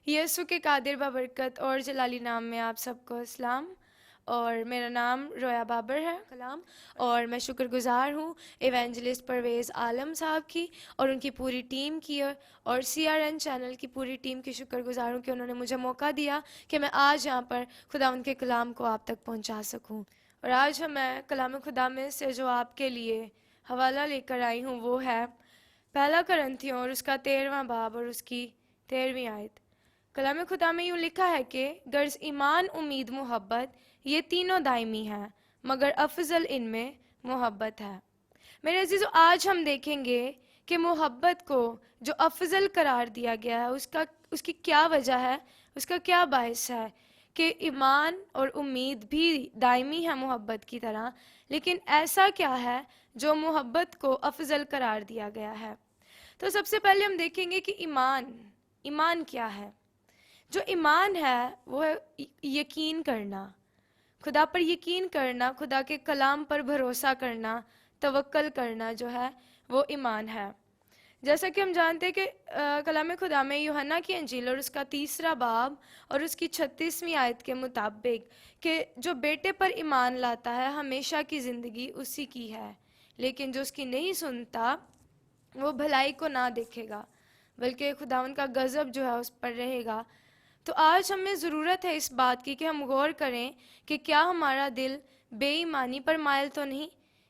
یسوع کے قادر بابرکت اور جلالی نام میں آپ سب کو اسلام، اور میرا نام رویا بابر ہے کلام، اور میں شکر گزار ہوں ایونجلسٹ پرویز عالم صاحب کی اور ان کی پوری ٹیم کی، اور CRN چینل کی پوری ٹیم کی شکر گزار ہوں کہ انہوں نے مجھے موقع دیا کہ میں آج یہاں پر خدا ان کے کلام کو آپ تک پہنچا سکوں۔ اور آج میں کلام خدا میں سے جو آپ کے لیے حوالہ لے کر آئی ہوں وہ ہے پہلا کرنتھیوں اور اس کا 13واں باب اور اس کی 13ویں آیت۔ کلام خدا میں یوں لکھا ہے کہ غرض ایمان، امید، محبت یہ تینوں دائمی ہیں، مگر افضل ان میں محبت ہے۔ میرے عزیزو، آج ہم دیکھیں گے کہ محبت کو جو افضل قرار دیا گیا ہے اس کی کیا وجہ ہے، اس کا کیا باعث ہے کہ ایمان اور امید بھی دائمی ہے محبت کی طرح، لیکن ایسا کیا ہے جو محبت کو افضل قرار دیا گیا ہے۔ تو سب سے پہلے ہم دیکھیں گے کہ ایمان کیا ہے۔ جو ایمان ہے وہ ہے یقین کرنا، خدا پر یقین کرنا، خدا کے کلام پر بھروسہ کرنا، توکل کرنا جو ہے وہ ایمان ہے۔ جیسا کہ ہم جانتے ہیں کہ کلام خدا میں یوحنا کی انجیل اور اس کا 3 باب اور اس کی 36ویں آیت کے مطابق کہ جو بیٹے پر ایمان لاتا ہے ہمیشہ کی زندگی اسی کی ہے، لیکن جو اس کی نہیں سنتا وہ بھلائی کو نہ دیکھے گا بلکہ خداوند کا غضب جو ہے اس پر رہے گا۔ تو آج ہمیں ضرورت ہے اس بات کی کہ ہم غور کریں کہ کیا ہمارا دل بے ایمانی پر مائل تو نہیں،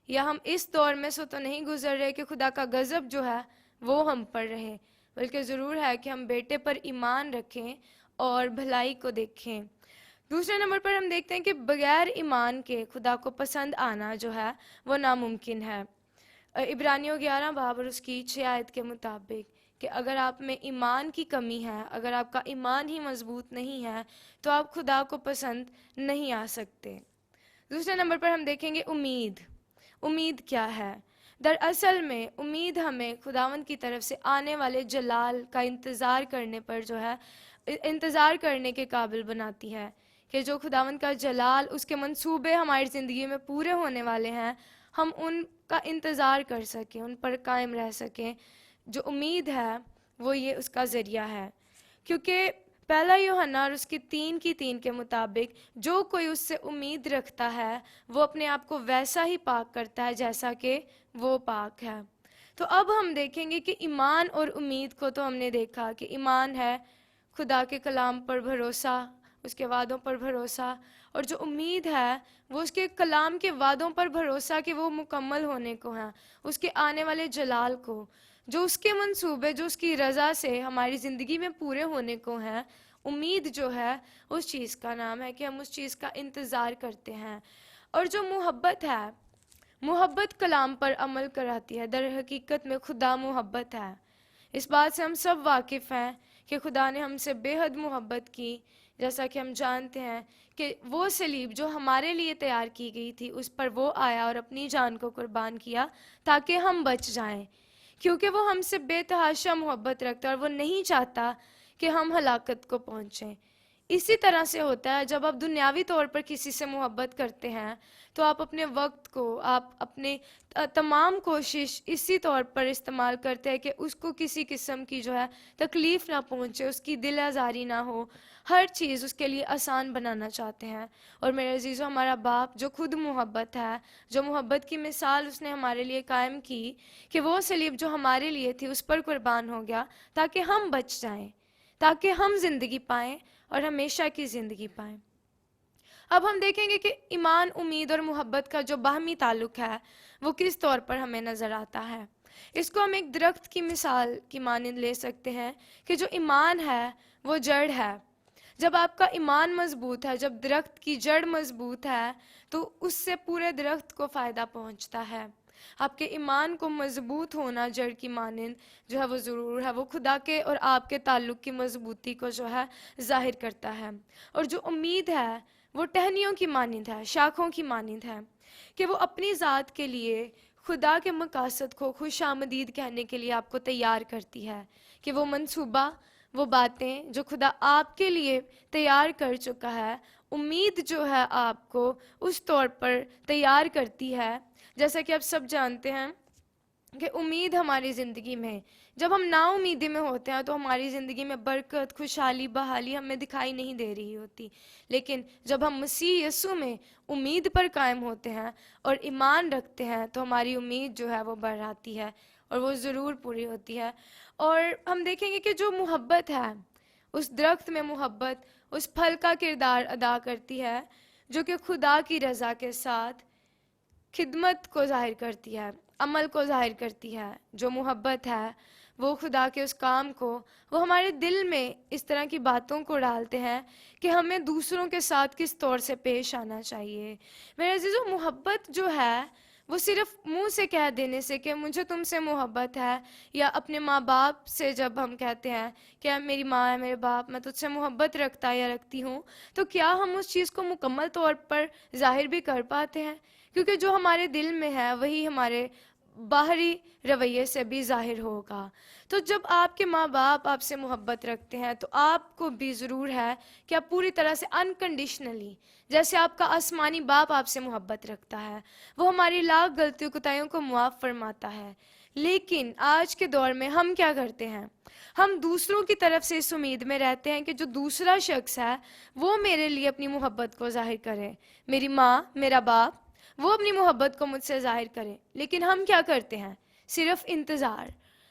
یا ہم اس دور میں سے تو نہیں گزر رہے کہ خدا کا غضب جو ہے وہ ہم پر رہے، بلکہ ضرور ہے کہ ہم بیٹے پر ایمان رکھیں اور بھلائی کو دیکھیں۔ دوسرے نمبر پر ہم دیکھتے ہیں کہ بغیر ایمان کے خدا کو پسند آنا جو ہے وہ ناممکن ہے۔ عبرانیوں 11 باب اور اس کی 6 آیت کے مطابق کہ اگر آپ میں ایمان کی کمی ہے، اگر آپ کا ایمان ہی مضبوط نہیں ہے تو آپ خدا کو پسند نہیں آ سکتے۔ دوسرے نمبر پر ہم دیکھیں گے امید کیا ہے۔ دراصل میں امید ہمیں خداوند کی طرف سے آنے والے جلال کا انتظار کرنے پر جو ہے انتظار کرنے کے قابل بناتی ہے، کہ جو خداوند کا جلال، اس کے منصوبے ہماری زندگی میں پورے ہونے والے ہیں، ہم ان کا انتظار کر سکیں، ان پر قائم رہ سکیں۔ جو امید ہے وہ یہ اس کا ذریعہ ہے، کیونکہ پہلا یوحنا اور اس کی 3 کے مطابق جو کوئی اس سے امید رکھتا ہے وہ اپنے آپ کو ویسا ہی پاک کرتا ہے جیسا کہ وہ پاک ہے۔ تو اب ہم دیکھیں گے کہ ایمان اور امید کو تو ہم نے دیکھا کہ ایمان ہے خدا کے کلام پر بھروسہ، اس کے وعدوں پر بھروسہ، اور جو امید ہے وہ اس کے کلام کے وعدوں پر بھروسہ کہ وہ مکمل ہونے کو ہیں، اس کے آنے والے جلال کو، جو اس کے منصوبے، جو اس کی رضا سے ہماری زندگی میں پورے ہونے کو ہیں۔ امید جو ہے اس چیز کا نام ہے کہ ہم اس چیز کا انتظار کرتے ہیں۔ اور جو محبت ہے، محبت کلام پر عمل کراتی ہے۔ در حقیقت میں خدا محبت ہے، اس بات سے ہم سب واقف ہیں کہ خدا نے ہم سے بے حد محبت کی، جیسا کہ ہم جانتے ہیں کہ وہ صلیب جو ہمارے لیے تیار کی گئی تھی اس پر وہ آیا اور اپنی جان کو قربان کیا تاکہ ہم بچ جائیں، کیونکہ وہ ہم سے بے تحاشا محبت رکھتا ہے اور وہ نہیں چاہتا کہ ہم ہلاکت کو پہنچیں۔ اسی طرح سے ہوتا ہے جب آپ دنیاوی طور پر کسی سے محبت کرتے ہیں تو آپ اپنے وقت کو، آپ اپنے تمام کوشش اسی طور پر استعمال کرتے ہیں کہ اس کو کسی قسم کی جو ہے تکلیف نہ پہنچے، اس کی دل آزاری نہ ہو، ہر چیز اس کے لیے آسان بنانا چاہتے ہیں۔ اور میرے عزیزو، ہمارا باپ جو خود محبت ہے، جو محبت کی مثال اس نے ہمارے لیے قائم کی کہ وہ صلیب جو ہمارے لیے تھی اس پر قربان ہو گیا تاکہ ہم بچ جائیں، تاکہ ہم زندگی پائیں اور ہمیشہ کی زندگی پائیں۔ اب ہم دیکھیں گے کہ ایمان، امید اور محبت کا جو باہمی تعلق ہے وہ کس طور پر ہمیں نظر آتا ہے۔ اس کو ہم ایک درخت کی مثال کی مانند لے سکتے ہیں کہ جو ایمان ہے وہ جڑ ہے۔ جب آپ کا ایمان مضبوط ہے، جب درخت کی جڑ مضبوط ہے تو اس سے پورے درخت کو فائدہ پہنچتا ہے۔ آپ کے ایمان کو مضبوط ہونا جڑ کی مانند جو ہے وہ ضرور ہے، وہ خدا کے اور آپ کے تعلق کی مضبوطی کو جو ہے ظاہر کرتا ہے۔ اور جو امید ہے وہ ٹہنیوں کی مانند ہے، شاخوں کی مانند ہے، کہ وہ اپنی ذات کے لیے خدا کے مقاصد کو خوش آمدید کہنے کے لیے آپ کو تیار کرتی ہے، کہ وہ منصوبہ، وہ باتیں جو خدا آپ کے لیے تیار کر چکا ہے، امید جو ہے آپ کو اس طور پر تیار کرتی ہے۔ جیسا کہ آپ سب جانتے ہیں کہ امید ہماری زندگی میں جب ہم نا امیدی میں ہوتے ہیں تو ہماری زندگی میں برکت، خوشحالی، بحالی ہمیں دکھائی نہیں دے رہی ہوتی، لیکن جب ہم مسیح یسوع میں امید پر قائم ہوتے ہیں اور ایمان رکھتے ہیں تو ہماری امید جو ہے وہ بڑھ آتی ہے اور وہ ضرور پوری ہوتی ہے۔ اور ہم دیکھیں گے کہ جو محبت ہے، اس درخت میں محبت اس پھل کا کردار ادا کرتی ہے جو کہ خدا کی رضا کے ساتھ خدمت کو ظاہر کرتی ہے، عمل کو ظاہر کرتی ہے۔ جو محبت ہے وہ خدا کے اس کام کو، وہ ہمارے دل میں اس طرح کی باتوں کو ڈالتے ہیں کہ ہمیں دوسروں کے ساتھ کس طور سے پیش آنا چاہیے۔ میرے عزیزو، محبت جو ہے وہ صرف منہ سے کہہ دینے سے کہ مجھے تم سے محبت ہے، یا اپنے ماں باپ سے جب ہم کہتے ہیں کہ میری ماں ہے، میرے باپ، میں تجھ سے محبت رکھتا یا رکھتی ہوں، تو کیا ہم اس چیز کو مکمل طور پر ظاہر بھی کر پاتے ہیں؟ کیونکہ جو ہمارے دل میں ہے وہی ہمارے باہری رویے سے بھی ظاہر ہوگا۔ تو جب آپ کے ماں باپ آپ سے محبت رکھتے ہیں تو آپ کو بھی ضرور ہے کہ آپ پوری طرح سے انکنڈیشنلی، جیسے آپ کا آسمانی باپ آپ سے محبت رکھتا ہے، وہ ہماری لاکھ غلطیوں کوتاہیوں کو معاف فرماتا ہے۔ لیکن آج کے دور میں ہم کیا کرتے ہیں؟ ہم دوسروں کی طرف سے اس امید میں رہتے ہیں کہ جو دوسرا شخص ہے وہ میرے لیے اپنی محبت کو ظاہر کرے، میری ماں، میرا باپ، وہ اپنی محبت کو مجھ سے ظاہر کرے۔ لیکن ہم کیا کرتے ہیں؟ صرف انتظار،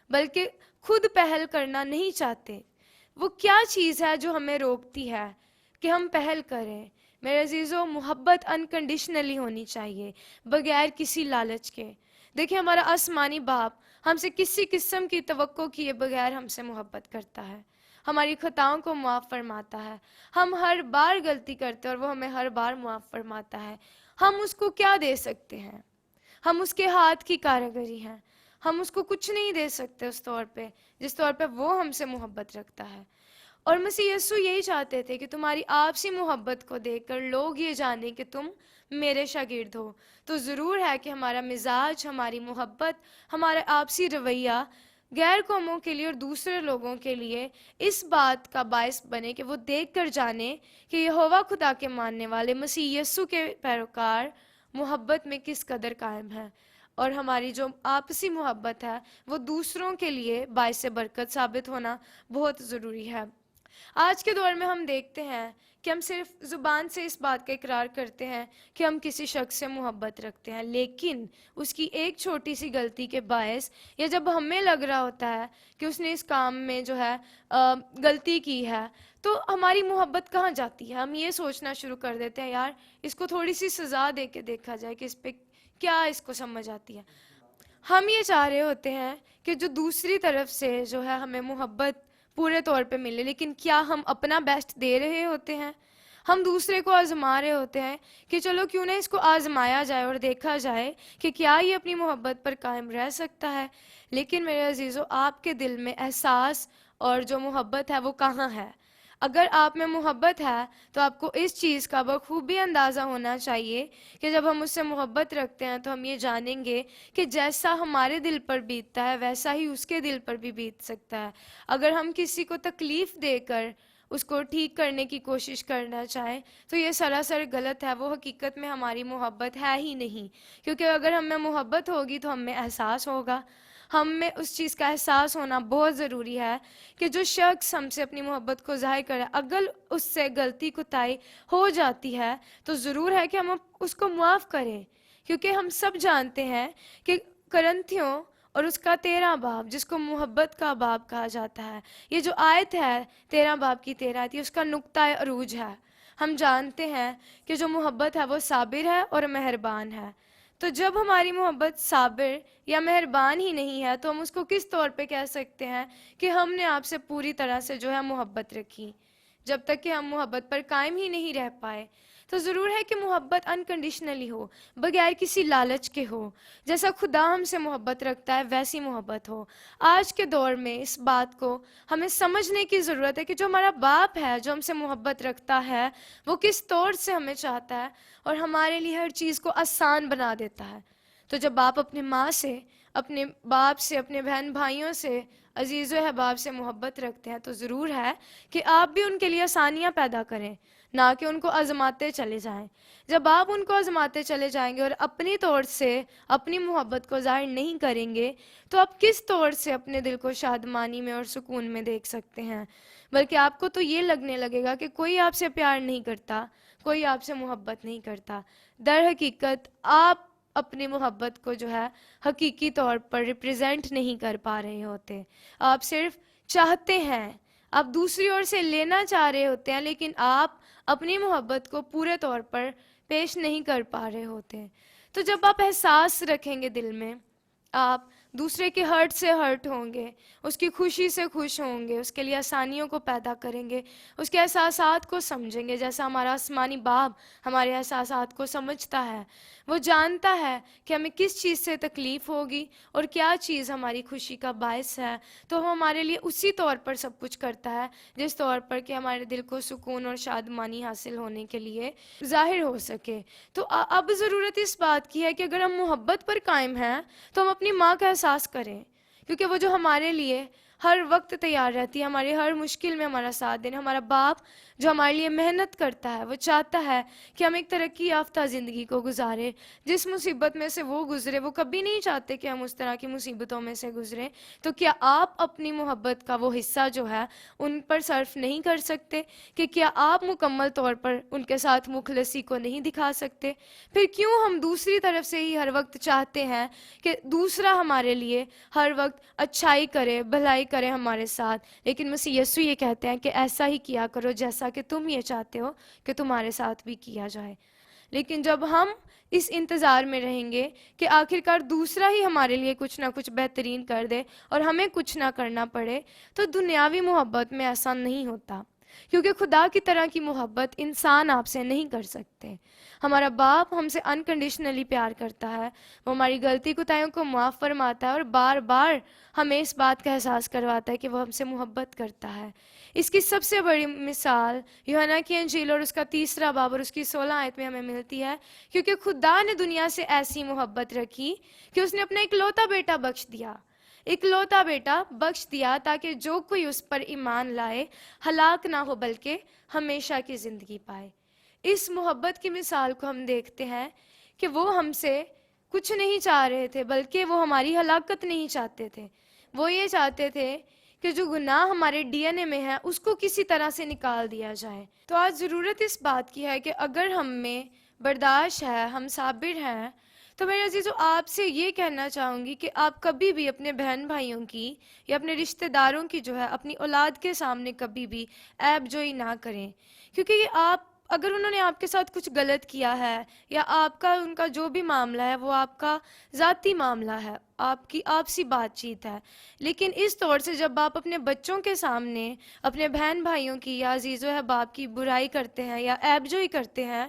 بلکہ خود پہل کرنا نہیں چاہتے۔ وہ کیا چیز ہے جو ہمیں روکتی ہے کہ ہم پہل کریں؟ میرے عزیزو، محبت انکنڈیشنلی ہونی چاہیے، بغیر کسی لالچ کے۔ دیکھیں، ہمارا آسمانی باپ ہم سے کسی قسم کی توقع کیے بغیر ہم سے محبت کرتا ہے، ہماری خطاؤں کو معاف فرماتا ہے۔ ہم ہر بار غلطی کرتے ہیں اور وہ ہمیں ہر بار معاف فرماتا ہے۔ ہم اس کو کیا دے سکتے ہیں؟ ہم اس کے ہاتھ کی کاریگری ہیں، ہم اس کو کچھ نہیں دے سکتے اس طور پہ جس طور پہ وہ ہم سے محبت رکھتا ہے۔ اور مسیح یسوع یہی چاہتے تھے کہ تمہاری آپسی محبت کو دیکھ کر لوگ یہ جانیں کہ تم میرے شاگرد ہو۔ تو ضرور ہے کہ ہمارا مزاج، ہماری محبت، ہمارا آپسی رویہ غیر قوموں کے لیے اور دوسرے لوگوں کے لیے اس بات کا باعث بنے کہ وہ دیکھ کر جانیں کہ یہوہ خدا کے ماننے والے مسیح یسوع کے پیروکار محبت میں کس قدر قائم ہیں، اور ہماری جو آپسی محبت ہے وہ دوسروں کے لیے باعث برکت ثابت ہونا بہت ضروری ہے۔ آج کے دور میں ہم دیکھتے ہیں کہ ہم صرف زبان سے اس بات کا اقرار کرتے ہیں کہ ہم کسی شخص سے محبت رکھتے ہیں، لیکن اس کی ایک چھوٹی سی غلطی کے باعث، یا جب ہمیں لگ رہا ہوتا ہے کہ اس نے اس کام میں جو ہے غلطی کی ہے، تو ہماری محبت کہاں جاتی ہے؟ ہم یہ سوچنا شروع کر دیتے ہیں، یار اس کو تھوڑی سی سزا دے کے دیکھا جائے کہ اس پہ کیا اس کو سمجھ آتی ہے۔ ہم یہ چاہ رہے ہوتے ہیں کہ جو دوسری طرف سے جو ہے ہمیں محبت پورے طور پہ ملے، لیکن کیا ہم اپنا بیسٹ دے رہے ہوتے ہیں؟ ہم دوسرے کو آزما رہے ہوتے ہیں کہ چلو کیوں نہ اس کو آزمایا جائے اور دیکھا جائے کہ کیا یہ اپنی محبت پر قائم رہ سکتا ہے۔ لیکن میرے عزیزو، آپ کے دل میں احساس اور جو محبت ہے وہ کہاں ہے؟ اگر آپ میں محبت ہے تو آپ کو اس چیز کا بخوبی اندازہ ہونا چاہیے کہ جب ہم اس سے محبت رکھتے ہیں تو ہم یہ جانیں گے کہ جیسا ہمارے دل پر بیتتا ہے ویسا ہی اس کے دل پر بھی بیت سکتا ہے۔ اگر ہم کسی کو تکلیف دے کر اس کو ٹھیک کرنے کی کوشش کرنا چاہیں تو یہ سراسر غلط ہے، وہ حقیقت میں ہماری محبت ہے ہی نہیں۔ کیونکہ اگر ہم میں محبت ہوگی تو ہم میں احساس ہوگا، ہم میں اس چیز کا احساس ہونا بہت ضروری ہے کہ جو شخص ہم سے اپنی محبت کو ظاہر کرے، اگر اس سے غلطی کوتاہی ہو جاتی ہے تو ضرور ہے کہ ہم اس کو معاف کریں، کیونکہ ہم سب جانتے ہیں کہ کرنتھیوں اور اس کا 13 باب، جس کو محبت کا باب کہا جاتا ہے، یہ جو آیت ہے 13 باب کی 13 آیت، یہ اس کا نقطہ عروج ہے۔ ہم جانتے ہیں کہ جو محبت ہے وہ صابر ہے اور مہربان ہے۔ تو جب ہماری محبت صابر یا مہربان ہی نہیں ہے تو ہم اس کو کس طور پہ کہہ سکتے ہیں کہ ہم نے آپ سے پوری طرح سے جو ہے محبت رکھی؟ جب تک کہ ہم محبت پر قائم ہی نہیں رہ پائے۔ تو ضرور ہے کہ محبت انکنڈیشنلی ہو، بغیر کسی لالچ کے ہو، جیسا خدا ہم سے محبت رکھتا ہے ویسی محبت ہو۔ آج کے دور میں اس بات کو ہمیں سمجھنے کی ضرورت ہے کہ جو ہمارا باپ ہے، جو ہم سے محبت رکھتا ہے، وہ کس طور سے ہمیں چاہتا ہے اور ہمارے لیے ہر چیز کو آسان بنا دیتا ہے۔ تو جب آپ اپنے ماں سے، اپنے باپ سے، اپنے بہن بھائیوں سے، عزیز و احباب سے محبت رکھتے ہیں تو ضرور ہے کہ آپ بھی ان کے لیے آسانیاں پیدا کریں، نہ کہ ان کو آزماتے چلے جائیں. جب آپ ان کو آزماتے چلے جائیں گے اور اپنی طور سے اپنی محبت کو ظاہر نہیں کریں گے تو آپ کس طور سے اپنے دل کو شادمانی میں اور سکون میں دیکھ سکتے ہیں؟ بلکہ آپ کو تو یہ لگنے لگے گا کہ کوئی آپ سے پیار نہیں کرتا, کوئی آپ سے محبت نہیں کرتا. در حقیقت آپ اپنی محبت کو جو ہے حقیقی طور پر ریپرزینٹ نہیں کر پا رہے ہوتے. آپ صرف چاہتے ہیں, آپ دوسری اور سے لینا چاہ رہے ہوتے ہیں, لیکن آپ اپنی محبت کو پورے طور پر پیش نہیں کر پا رہے ہوتے ہیں. تو جب آپ احساس رکھیں گے دل میں, آپ دوسرے کے ہرٹ سے ہرٹ ہوں گے, اس کی خوشی سے خوش ہوں گے, اس کے لیے آسانیوں کو پیدا کریں گے, اس کے احساسات کو سمجھیں گے جیسا ہمارا آسمانی باپ ہمارے احساسات کو سمجھتا ہے. وہ جانتا ہے کہ ہمیں کس چیز سے تکلیف ہوگی اور کیا چیز ہماری خوشی کا باعث ہے, تو وہ ہمارے لیے اسی طور پر سب کچھ کرتا ہے جس طور پر کہ ہمارے دل کو سکون اور شادمانی حاصل ہونے کے لیے ظاہر ہو سکے. تو اب ضرورت اس بات کی ہے کہ اگر ہم محبت پر قائم ہیں تو ہم اپنی ماں کا احساس کریں, کیونکہ وہ جو ہمارے لیے ہر وقت تیار رہتی ہے, ہماری ہر مشکل میں ہمارا ساتھ دینے. ہمارا باپ جو ہمارے لیے محنت کرتا ہے, وہ چاہتا ہے کہ ہم ایک ترقی یافتہ زندگی کو گزاریں. جس مصیبت میں سے وہ گزرے, وہ کبھی نہیں چاہتے کہ ہم اس طرح کی مصیبتوں میں سے گزریں. تو کیا آپ اپنی محبت کا وہ حصہ جو ہے ان پر صرف نہیں کر سکتے؟ کہ کیا آپ مکمل طور پر ان کے ساتھ مخلصی کو نہیں دکھا سکتے؟ پھر کیوں ہم دوسری طرف سے ہی ہر وقت چاہتے ہیں کہ دوسرا ہمارے لیے ہر وقت اچھائی کرے, بھلائی کرے ہمارے ساتھ, لیکن مسیح یسوع یہ کہتے ہیں کہ ایسا ہی کیا کرو جیسا کہ تم یہ چاہتے ہو کہ تمہارے ساتھ بھی کیا جائے. لیکن جب ہم اس انتظار میں رہیں گے کہ آخرکار دوسرا ہی ہمارے لیے کچھ نہ کچھ بہترین کر دے اور ہمیں کچھ نہ کرنا پڑے, تو دنیاوی محبت میں ایسا نہیں ہوتا, کیونکہ خدا کی طرح کی محبت انسان آپ سے نہیں کر سکتے. ہمارا باپ ہم سے انکنڈیشنلی پیار کرتا ہے, وہ ہماری غلطی کوتاہیوں کو معاف فرماتا ہے اور بار بار ہمیں اس بات کا احساس کرواتا ہے کہ وہ ہم سے محبت کرتا ہے. اس کی سب سے بڑی مثال یوحنا کی انجیل اور اس کا 3 باب اور اس کی 16 آیت میں ہمیں ملتی ہے, کیونکہ خدا نے دنیا سے ایسی محبت رکھی کہ اس نے اپنا اکلوتا بیٹا بخش دیا, اکلوتا بیٹا بخش دیا تاکہ جو کوئی اس پر ایمان لائے ہلاک نہ ہو بلکہ ہمیشہ کی زندگی پائے. اس محبت کی مثال کو ہم دیکھتے ہیں کہ وہ ہم سے کچھ نہیں چاہ رہے تھے, بلکہ وہ ہماری ہلاکت نہیں چاہتے تھے. وہ یہ چاہتے تھے کہ جو گناہ ہمارے ڈی این اے میں ہے اس کو کسی طرح سے نکال دیا جائے. تو آج ضرورت اس بات کی ہے کہ اگر ہم میں برداشت ہے, ہم صابر ہیں, تو میرے عزیزو آپ سے یہ کہنا چاہوں گی کہ آپ کبھی بھی اپنے بہن بھائیوں کی یا اپنے رشتہ داروں کی جو ہے اپنی اولاد کے سامنے کبھی بھی عیب جوئی نہ کریں, کیونکہ یہ آپ اگر انہوں نے آپ کے ساتھ کچھ غلط کیا ہے یا آپ کا ان کا جو بھی معاملہ ہے وہ آپ کا ذاتی معاملہ ہے, آپ کی آپسی بات چیت ہے, لیکن اس طور سے جب آپ اپنے بچوں کے سامنے اپنے بہن بھائیوں کی یا عزیز و احباب کی برائی کرتے ہیں یا عیب جوئی کرتے ہیں,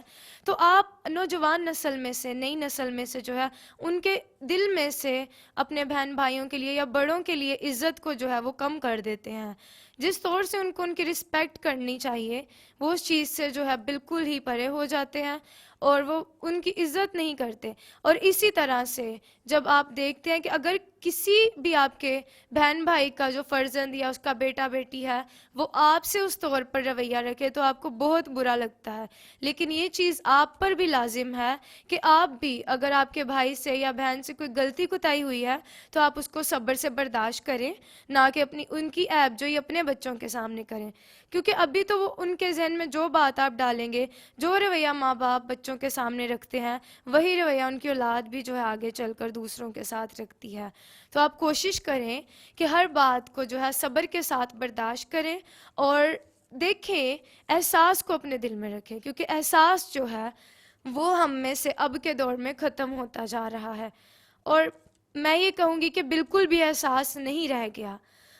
تو آپ نوجوان نسل میں سے, نئی نسل میں سے جو ہے ان کے دل میں سے اپنے بہن بھائیوں کے لیے یا بڑوں کے لیے عزت کو جو ہے وہ کم کر دیتے ہیں. جس طور سے ان کو ان کی رسپیکٹ کرنی چاہیے وہ اس چیز سے جو ہے بالکل ہی پرے ہو جاتے ہیں اور وہ ان کی عزت نہیں کرتے. اور اسی طرح سے جب آپ دیکھتے ہیں کہ اگر کسی بھی آپ کے بہن بھائی کا جو فرزند یا اس کا بیٹا بیٹی ہے وہ آپ سے اس طور پر رویہ رکھے تو آپ کو بہت برا لگتا ہے, لیکن یہ چیز آپ پر بھی لازم ہے کہ آپ بھی اگر آپ کے بھائی سے یا بہن سے کوئی غلطی کوتاہی ہوئی ہے تو آپ اس کو صبر سے برداشت کریں, نہ کہ ان کی عیب جوئی اپنے بچوں کے سامنے کریں. کیونکہ ابھی تو وہ ان کے ذہن میں جو بات آپ ڈالیں گے, جو رویہ ماں باپ بچوں کے سامنے رکھتے ہیں, وہی رویہ ان کی اولاد بھی جو ہے آگے چل کر دوسروں کے ساتھ رکھتی ہے. تو آپ کوشش کریں کہ ہر بات کو جو ہے صبر کے ساتھ برداشت کریں اور دیکھیں, احساس کو اپنے دل میں رکھیں, کیونکہ احساس جو ہے وہ ہم میں سے اب کے دور میں ختم ہوتا جا رہا ہے. اور میں یہ کہوں گی کہ بالکل بھی احساس نہیں رہ گیا.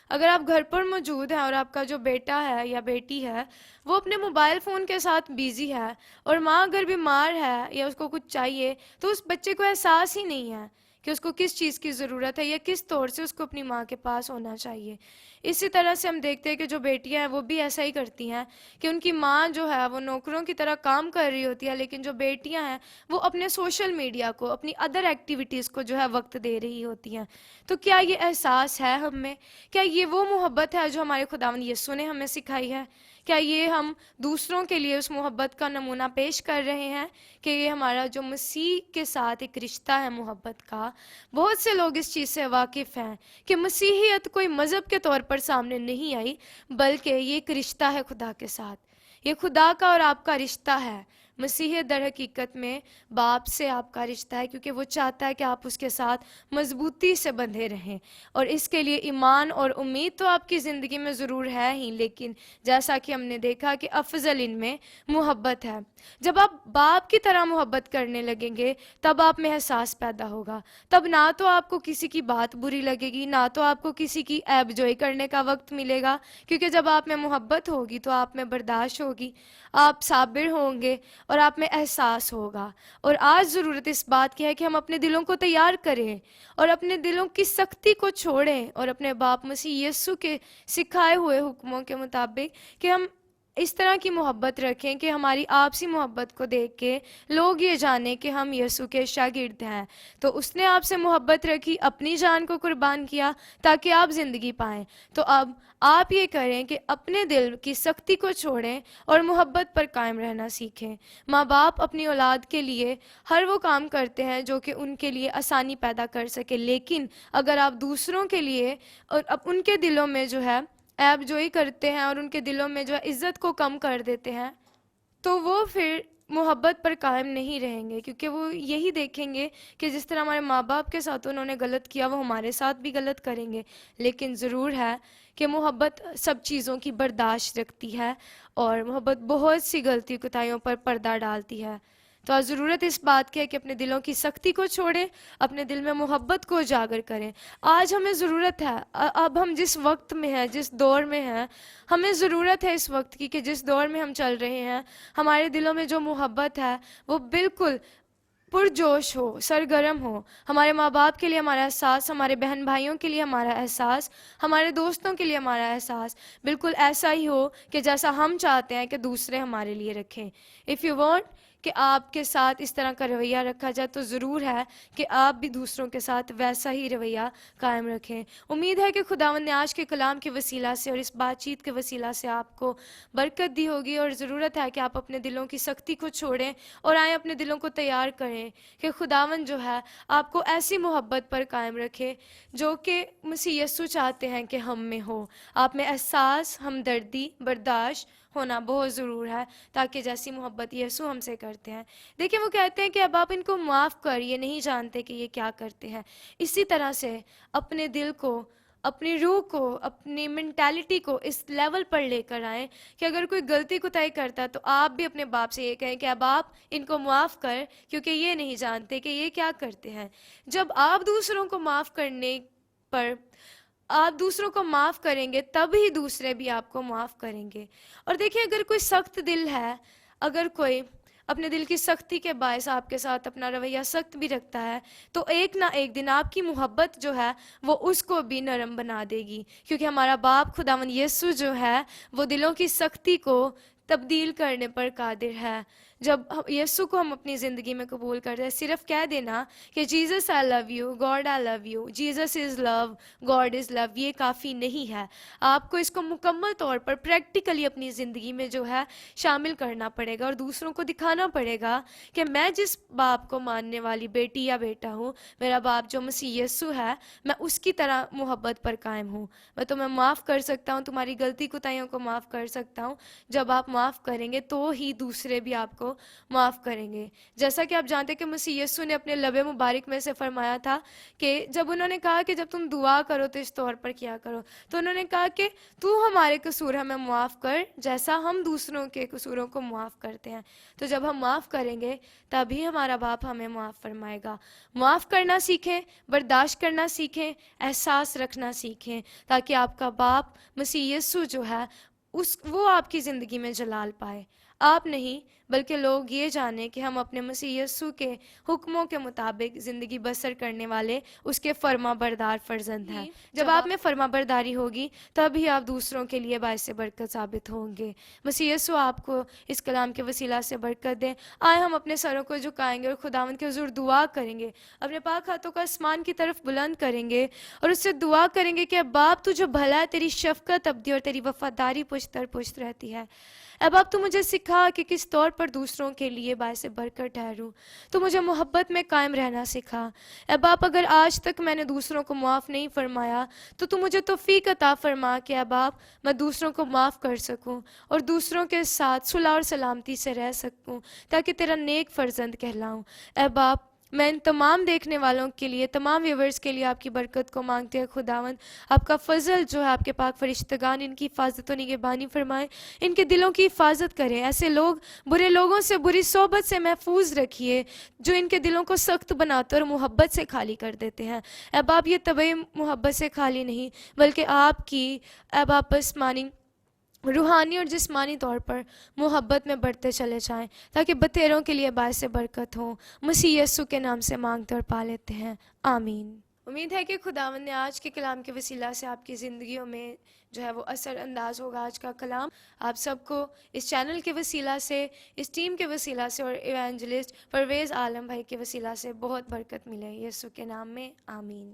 اگر آپ گھر پر موجود ہیں اور آپ کا جو بیٹا ہے یا بیٹی ہے وہ اپنے موبائل فون کے ساتھ بیزی ہے اور ماں اگر بیمار ہے یا اس کو کچھ چاہیے تو اس بچے کو احساس ہی نہیں ہے کہ اس کو کس چیز کی ضرورت ہے یا کس طور سے اس کو اپنی ماں کے پاس ہونا چاہیے. اسی طرح سے ہم دیکھتے ہیں کہ جو بیٹیاں ہیں وہ بھی ایسا ہی کرتی ہیں کہ ان کی ماں جو ہے وہ نوکروں کی طرح کام کر رہی ہوتی ہے, لیکن جو بیٹیاں ہیں وہ اپنے سوشل میڈیا کو, اپنی ادر ایکٹیویٹیز کو جو ہے وقت دے رہی ہوتی ہیں. تو کیا یہ احساس ہے ہم میں؟ کیا یہ وہ محبت ہے جو ہمارے خداوند یسوع نے ہمیں سکھائی ہے؟ کیا یہ ہم دوسروں کے لیے اس محبت کا نمونہ پیش کر رہے ہیں کہ یہ ہمارا جو مسیح کے ساتھ ایک رشتہ ہے محبت کا؟ بہت سے لوگ اس چیز سے واقف ہیں کہ مسیحیت کوئی مذہب کے طور پر سامنے نہیں آئی، بلکہ یہ ایک رشتہ ہے خدا کے ساتھ، یہ خدا کا اور آپ کا رشتہ ہے۔ مسیحیت در حقیقت میں باپ سے آپ کا رشتہ ہے، کیونکہ وہ چاہتا ہے کہ آپ اس کے ساتھ مضبوطی سے بندھے رہیں، اور اس کے لیے ایمان اور امید تو آپ کی زندگی میں ضرور ہے ہی، لیکن جیسا کہ ہم نے دیکھا کہ افضل ان میں محبت ہے۔ جب آپ باپ کی طرح محبت کرنے لگیں گے تب آپ میں احساس پیدا ہوگا، تب نہ تو آپ کو کسی کی بات بری لگے گی، نہ تو آپ کو کسی کی عیب جوئی کرنے کا وقت ملے گا، کیونکہ جب آپ میں محبت ہوگی تو آپ میں برداشت ہوگی، آپ صابر ہوں گے اور آپ میں احساس ہوگا۔ اور آج ضرورت اس بات کی ہے کہ ہم اپنے دلوں کو تیار کریں اور اپنے دلوں کی سختی کو چھوڑیں، اور اپنے باپ مسیح یسوع کے سکھائے ہوئے حکموں کے مطابق کہ ہم اس طرح کی محبت رکھیں کہ ہماری آپسی محبت کو دیکھ کے لوگ یہ جانیں کہ ہم یسوع کے شاگرد ہیں۔ تو اس نے آپ سے محبت رکھی، اپنی جان کو قربان کیا تاکہ آپ زندگی پائیں۔ تو اب آپ یہ کریں کہ اپنے دل کی سختی کو چھوڑیں اور محبت پر قائم رہنا سیکھیں۔ ماں باپ اپنی اولاد کے لیے ہر وہ کام کرتے ہیں جو کہ ان کے لیے آسانی پیدا کر سکے، لیکن اگر آپ دوسروں کے لیے اور اب ان کے دلوں میں جو ہے عیب جوئی کرتے ہیں اور ان کے دلوں میں جو ہے عزت کو کم کر دیتے ہیں، تو وہ پھر محبت پر قائم نہیں رہیں گے، کیونکہ وہ یہی دیکھیں گے کہ جس طرح ہمارے ماں باپ کے ساتھ انہوں نے غلط کیا وہ ہمارے ساتھ بھی غلط کریں گے۔ لیکن ضرور ہے کہ محبت سب چیزوں کی برداشت رکھتی ہے، اور محبت بہت سی غلطی کوتاہیوں پر پردہ ڈالتی ہے۔ تو آج ضرورت اس بات کی ہے کہ اپنے دلوں کی سختی کو چھوڑیں، اپنے دل میں محبت کو اجاگر کریں۔ آج ہمیں ضرورت ہے، اب ہم جس وقت میں ہیں، جس دور میں ہیں، ہمیں ضرورت ہے اس وقت کی کہ جس دور میں ہم چل رہے ہیں ہمارے دلوں میں جو محبت ہے وہ بالکل پرجوش ہو، سرگرم ہو۔ ہمارے ماں باپ کے لیے ہمارا احساس، ہمارے بہن بھائیوں کے لیے ہمارا احساس، ہمارے دوستوں کے لیے ہمارا احساس بالکل ایسا ہی ہو کہ جیسا ہم چاہتے ہیں کہ دوسرے ہمارے لیے رکھیں۔ اف یو وانٹ کہ آپ کے ساتھ اس طرح کا رویہ رکھا جائے تو ضرور ہے کہ آپ بھی دوسروں کے ساتھ ویسا ہی رویہ قائم رکھیں۔ امید ہے کہ خداوند نے آج کے کلام کے وسیلہ سے اور اس بات چیت کے وسیلہ سے آپ کو برکت دی ہوگی، اور ضرورت ہے کہ آپ اپنے دلوں کی سختی کو چھوڑیں اور آئیں اپنے دلوں کو تیار کریں کہ خداوند جو ہے آپ کو ایسی محبت پر قائم رکھے جو کہ مسیح یسوع چاہتے ہیں کہ ہم میں ہو۔ آپ میں احساس، ہمدردی، برداشت ہونا بہت ضرور ہے، تاکہ جیسی محبت یسوع ہم سے کرتے ہیں۔ دیکھیں وہ کہتے ہیں کہ اب آپ ان کو معاف کر، یہ نہیں جانتے کہ یہ کیا کرتے ہیں۔ اسی طرح سے اپنے دل کو، اپنی روح کو، اپنی مینٹیلٹی کو اس لیول پر لے کر آئیں کہ اگر کوئی غلطی کوتاہی کرتا ہے تو آپ بھی اپنے باپ سے یہ کہیں کہ اب آپ ان کو معاف کر، کیونکہ یہ نہیں جانتے کہ یہ کیا کرتے ہیں۔ جب آپ دوسروں کو معاف کرنے پر آپ دوسروں کو معاف کریں گے تب ہی دوسرے بھی آپ کو معاف کریں گے۔ اور دیکھیں اگر کوئی سخت دل ہے، اگر کوئی اپنے دل کی سختی کے باعث آپ کے ساتھ اپنا رویہ سخت بھی رکھتا ہے، تو ایک نہ ایک دن آپ کی محبت جو ہے وہ اس کو بھی نرم بنا دے گی، کیونکہ ہمارا باپ خداوند یسوع جو ہے وہ دلوں کی سختی کو تبدیل کرنے پر قادر ہے۔ جب یسوع کو ہم اپنی زندگی میں قبول کرتے ہیں، صرف کہہ دینا کہ Jesus I love you, God I love you, Jesus is love, God is love, یہ کافی نہیں ہے۔ آپ کو اس کو مکمل طور پر پریکٹیکلی اپنی زندگی میں جو ہے شامل کرنا پڑے گا، اور دوسروں کو دکھانا پڑے گا کہ میں جس باپ کو ماننے والی بیٹی یا بیٹا ہوں، میرا باپ جو مسیح یسوع ہے، میں اس کی طرح محبت پر قائم ہوں۔ میں تمہیں معاف کر سکتا ہوں، تمہاری غلطی کوتاہیوں کو معاف کر سکتا ہوں۔ جب آپ معاف کریں گے تو ہی دوسرے بھی آپ کو معاف کریں گے۔ جیسا کہ آپ جانتے کہ مسیح یسوع نے اپنے لب مبارک میں سے فرمایا تھا کہ جب انہوں نے کہا کہ جب تم دعا کرو تو اس طور پر کیا کرو، تو انہوں نے کہا کہ تو ہمارے قصور ہمیں معاف کر جیسا ہم دوسروں کے قصوروں کو معاف کرتے ہیں۔ تو جب ہم معاف کریں گے تبھی ہمارا باپ ہمیں معاف فرمائے گا۔ معاف کرنا سیکھیں، برداشت کرنا سیکھیں، احساس رکھنا سیکھیں، تاکہ آپ کا باپ مسیح یسوع جو ہے وہ آپ کی زندگی میں جلال پائے۔ آپ نہیں بلکہ لوگ یہ جانیں کہ ہم اپنے مسیح یسوع کے حکموں کے مطابق زندگی بسر کرنے والے اس کے فرما بردار فرزند ہیں۔ جب آپ میں فرما برداری ہوگی تبھی آپ دوسروں کے لیے باعث برکت ثابت ہوں گے۔ مسیح یسوع آپ کو اس کلام کے وسیلہ سے برکت دیں۔ آئے ہم اپنے سروں کو جھکائیں گے اور خداوند کے حضور دعا کریں گے، اپنے پاک ہاتھوں کو آسمان کی طرف بلند کریں گے اور اس سے دعا کریں گے کہ اے باپ تو جو بھلا ہے، تیری شفقت ابدی اور تیری وفاداری پشت در پشت رہتی ہے۔ اے باپ تو مجھے سکھا کہ کس طور پر دوسروں کے لیے باعث برکت ٹھہروں، تو مجھے محبت میں قائم رہنا سکھا۔ اے باپ اگر آج تک میں نے دوسروں کو معاف نہیں فرمایا تو مجھے توفیق عطا فرما کہ اے باپ میں دوسروں کو معاف کر سکوں اور دوسروں کے ساتھ صلح اور سلامتی سے رہ سکوں تاکہ تیرا نیک فرزند کہلاؤں۔ اے باپ میں ان تمام دیکھنے والوں کے لیے، تمام ویورز کے لیے آپ کی برکت کو مانگتے ہیں خداوند۔ آپ کا فضل جو ہے، آپ کے پاک فرشتگان ان کی حفاظت و نگہبانی فرمائیں، ان کے دلوں کی حفاظت کریں، ایسے لوگ برے لوگوں سے، بری صحبت سے محفوظ رکھیے جو ان کے دلوں کو سخت بناتے اور محبت سے خالی کر دیتے ہیں۔ اے باپ یہ طبعی محبت سے خالی نہیں بلکہ آپ کی اے باپ آسمانی، روحانی اور جسمانی طور پر محبت میں بڑھتے چلے جائیں تاکہ بتیروں کے لیے باعث برکت ہوں۔ مسیح یسوع کے نام سے مانگتے اور پا لیتے ہیں، آمین۔ امید ہے کہ خداوند نے آج کے کلام کے وسیلہ سے آپ کی زندگیوں میں جو ہے وہ اثر انداز ہوگا آج کا کلام۔ آپ سب کو اس چینل کے وسیلہ سے، اس ٹیم کے وسیلہ سے اور ایوانجلسٹ پرویز عالم بھائی کے وسیلہ سے بہت برکت ملے، یسوع کے نام میں آمین۔